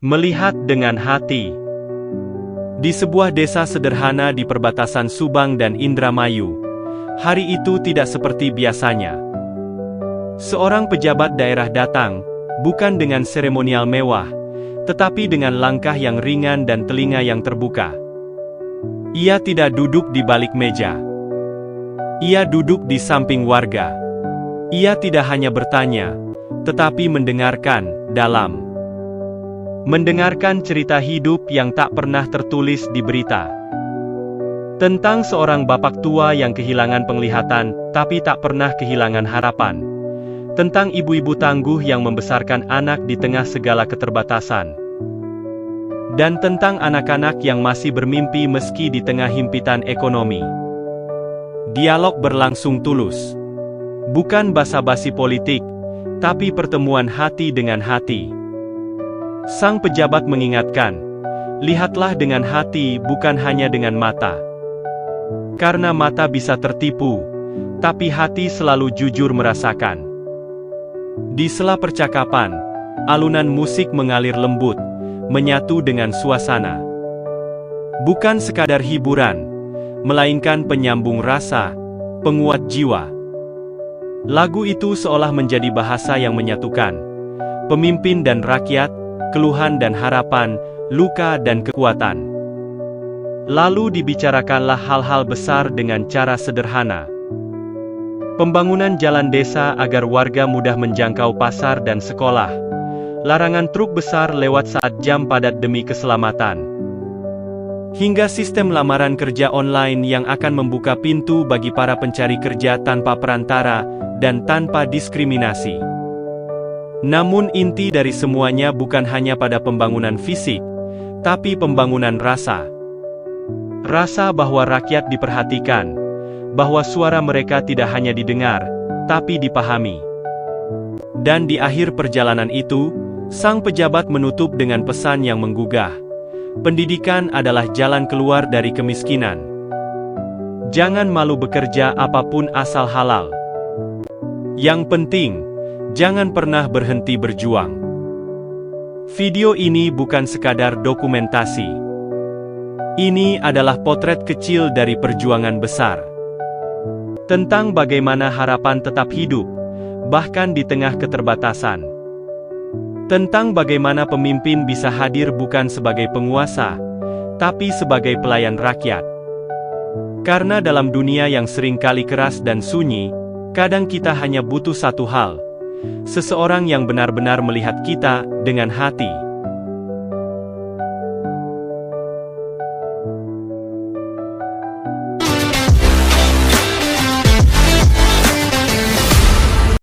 Melihat dengan hati. Di sebuah desa sederhana di perbatasan Subang dan Indramayu, hari itu tidak seperti biasanya. Seorang pejabat daerah datang, bukan dengan seremonial mewah, tetapi dengan langkah yang ringan dan telinga yang terbuka. Ia tidak duduk di balik meja. Ia duduk di samping warga. Ia tidak hanya bertanya, tetapi mendengarkan dalam. Mendengarkan cerita hidup yang tak pernah tertulis di berita. Tentang seorang bapak tua yang kehilangan penglihatan, tapi tak pernah kehilangan harapan. Tentang ibu-ibu tangguh yang membesarkan anak di tengah segala keterbatasan. Dan tentang anak-anak yang masih bermimpi meski di tengah himpitan ekonomi. Dialog berlangsung tulus. Bukan basa-basi politik, tapi pertemuan hati dengan hati. Sang pejabat mengingatkan, lihatlah dengan hati bukan hanya dengan mata. Karena mata bisa tertipu, tapi hati selalu jujur merasakan. Di sela percakapan, alunan musik mengalir lembut, menyatu dengan suasana. Bukan sekadar hiburan, melainkan penyambung rasa, penguat jiwa. Lagu itu seolah menjadi bahasa yang menyatukan pemimpin dan rakyat, keluhan dan harapan, luka dan kekuatan. Lalu dibicarakanlah hal-hal besar dengan cara sederhana. Pembangunan jalan desa agar warga mudah menjangkau pasar dan sekolah. Larangan truk besar lewat saat jam padat demi keselamatan. Hingga sistem lamaran kerja online yang akan membuka pintu bagi para pencari kerja tanpa perantara dan tanpa diskriminasi. Namun inti dari semuanya bukan hanya pada pembangunan fisik, tapi pembangunan rasa. Rasa bahwa rakyat diperhatikan, bahwa suara mereka tidak hanya didengar, tapi dipahami. Dan di akhir perjalanan itu, sang pejabat menutup dengan pesan yang menggugah. Pendidikan adalah jalan keluar dari kemiskinan. Jangan malu bekerja apapun asal halal. Yang penting, jangan pernah berhenti berjuang. Video ini bukan sekadar dokumentasi. Ini adalah potret kecil dari perjuangan besar. Tentang bagaimana harapan tetap hidup, bahkan di tengah keterbatasan. Tentang bagaimana pemimpin bisa hadir bukan sebagai penguasa, tapi sebagai pelayan rakyat. Karena dalam dunia yang seringkali keras dan sunyi, kadang kita hanya butuh satu hal. Seseorang yang benar-benar melihat kita dengan hati.